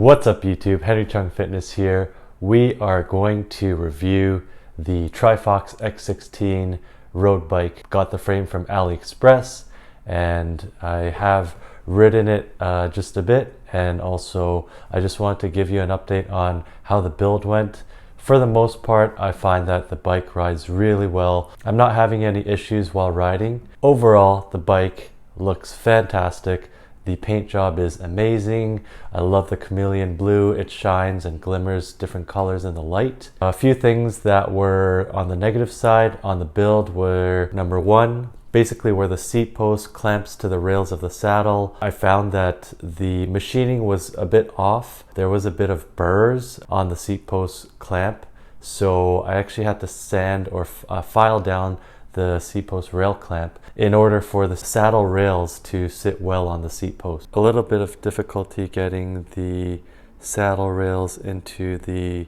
What's up YouTube, Henry Chung Fitness here. We are going to review the Trifox X16 road bike. Got the frame from AliExpress and I have ridden it just a bit, and also I just wanted to give you an update on how the build went. For the most part, I find that the bike rides really well. I'm not having any issues while riding. Overall, the bike looks fantastic. The paint job is amazing. I love the Chameleon Blue. It shines and glimmers different colors in the light. A few things that were on the negative side on the build were, number one, basically where the seat post clamps to the rails of the saddle. I found that the machining was a bit off. There was a bit of burrs on the seat post clamp. So I actually had to sand or file down the seat post rail clamp in order for the saddle rails to sit well on the seat post. A little bit of difficulty getting the saddle rails into the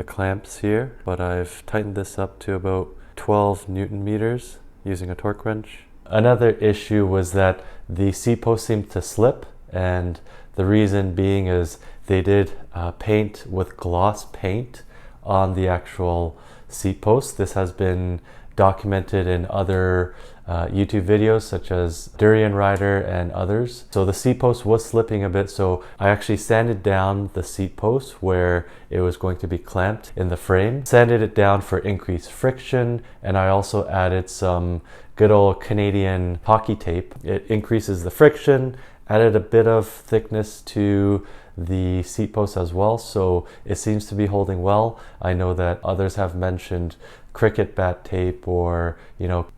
clamps here, but I've tightened this up to about 12 Newton meters using a torque wrench. Another issue was that the seat post seemed to slip, and the reason being is they did paint with gloss paint on the actual seat post. This has been documented in other YouTube videos such as Durian Rider and others. So the seat post was slipping a bit, so I actually sanded down the seat post where it was going to be clamped in the frame, sanded it down for increased friction, and I also added some good old Canadian hockey tape. It increases the friction, added a bit of thickness to the seat post as well, so it seems to be holding well. I know that others have mentioned cricket bat tape or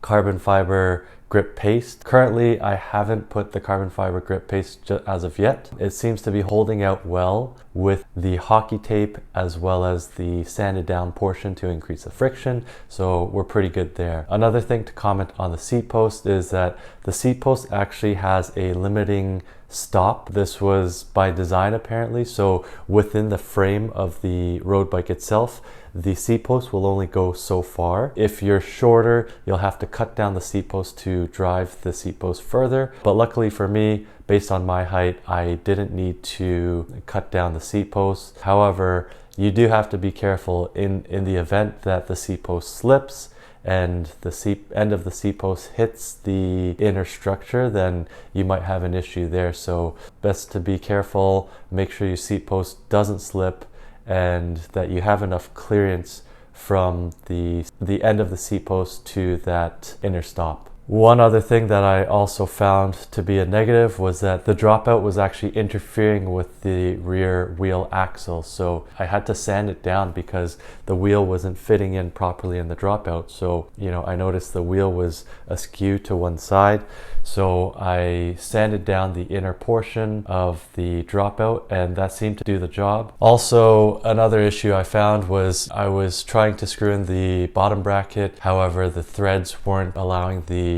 carbon fiber grip paste. Currently I haven't put the carbon fiber grip paste as of yet. It seems to be holding out well with the hockey tape as well as the sanded down portion to increase the friction, so we're pretty good there. Another thing to comment on the seat post is that the seat post actually has a limiting stop. This was by design apparently, so within the frame of the road bike itself, the seat post will only go so far. If you're shorter, you'll have to cut down the seat post to drive the seat post further. But luckily for me, based on my height, I didn't need to cut down the seat post. However, you do have to be careful in the event that the seat post slips and the end of the seat post hits the inner structure, then you might have an issue there. So best to be careful, make sure your seat post doesn't slip and that you have enough clearance from the end of the seat post to that inner stop. One other thing that I also found to be a negative was that the dropout was actually interfering with the rear wheel axle. So I had to sand it down because the wheel wasn't fitting in properly in the dropout. So, I noticed the wheel was askew to one side. So I sanded down the inner portion of the dropout and that seemed to do the job. Also, another issue I found was I was trying to screw in the bottom bracket. However, the threads weren't allowing the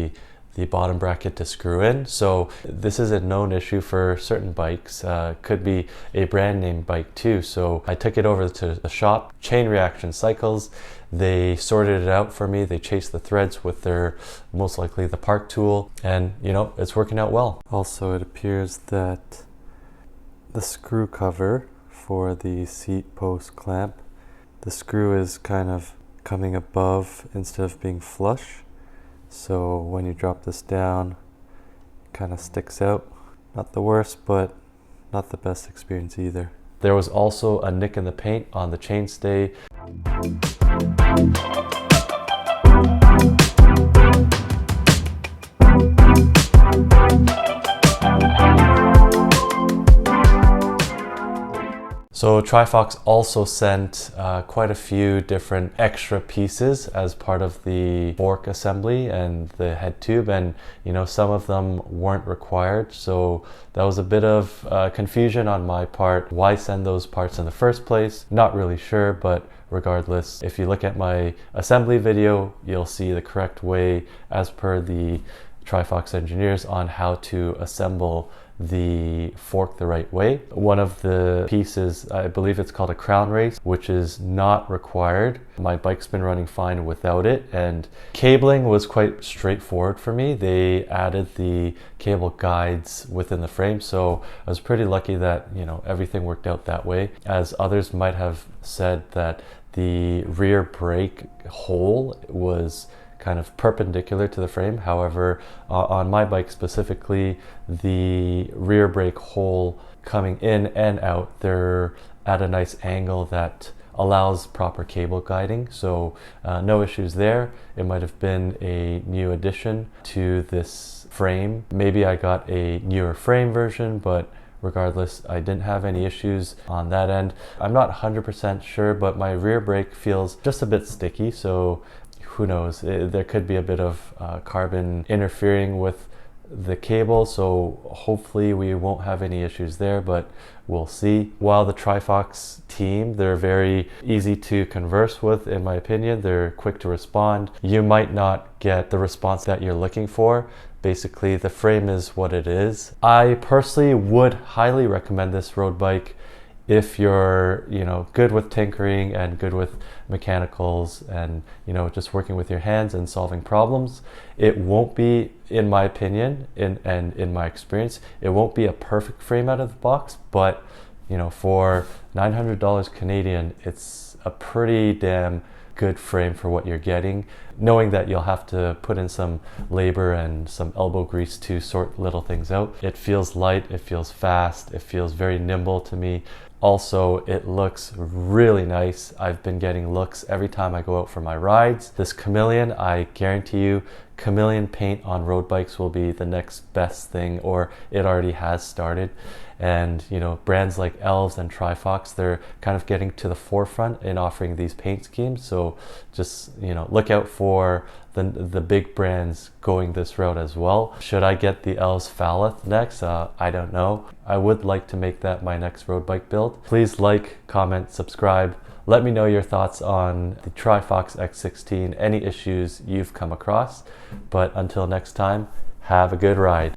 bottom bracket to screw in. So this is a known issue for certain bikes. Could be a brand name bike too. So I took it over to the shop, Chain Reaction Cycles. They sorted it out for me. They chased the threads with their, most likely the Park tool, and it's working out well. Also, it appears that the screw cover for the seat post clamp, the screw is kind of coming above instead of being flush. So when you drop this down, it kind of sticks out. Not the worst, but not the best experience either. There was also a nick in the paint on the chainstay. So Trifox also sent quite a few different extra pieces as part of the fork assembly and the head tube, and some of them weren't required, so that was a bit of confusion on my part. Why send those parts in the first place? Not really sure, but regardless, if you look at my assembly video, you'll see the correct way as per the Trifox engineers on how to assemble the fork the right way. One of the pieces, I believe it's called a crown race, which is not required. My bike's been running fine without it, and cabling was quite straightforward for me. They added the cable guides within the frame, so I was pretty lucky that, you know, everything worked out that way. As others might have said that the rear brake hole was kind of perpendicular to the frame. However, on my bike specifically, the rear brake hole coming in and out, they're at a nice angle that allows proper cable guiding, so no issues there. It might have been a new addition to this frame. Maybe I got a newer frame version, but regardless, I didn't have any issues on that end. I'm not 100% sure, but my rear brake feels just a bit sticky, so who knows, there could be a bit of carbon interfering with the cable, so hopefully we won't have any issues there, but we'll see. While the Trifox team, they're very easy to converse with, in my opinion. They're quick to respond. You might not get the response that you're looking for. Basically, the frame is what it is. I personally would highly recommend this road bike if you're, you know, good with tinkering and good with mechanicals and, you know, just working with your hands and solving problems. It won't be, in my opinion, and in my experience, it won't be a perfect frame out of the box, but, you know, for $900 Canadian, it's a pretty damn good frame for what you're getting, knowing that you'll have to put in some labor and some elbow grease to sort little things out. It feels light, it feels fast, it feels very nimble to me. Also, it looks really nice. I've been getting looks every time I go out for my rides. This Chameleon, I guarantee you, Chameleon paint on road bikes will be the next best thing, or it already has started. And, you know, brands like Elves and Trifox, they're kind of getting to the forefront in offering these paint schemes. So just, you know, look out for the big brands going this route as well. Should I get the Elves Faleth next? I don't know. I would like to make that my next road bike build. Please like, comment, subscribe. Let me know your thoughts on the Trifox X16, any issues you've come across. But until next time, have a good ride.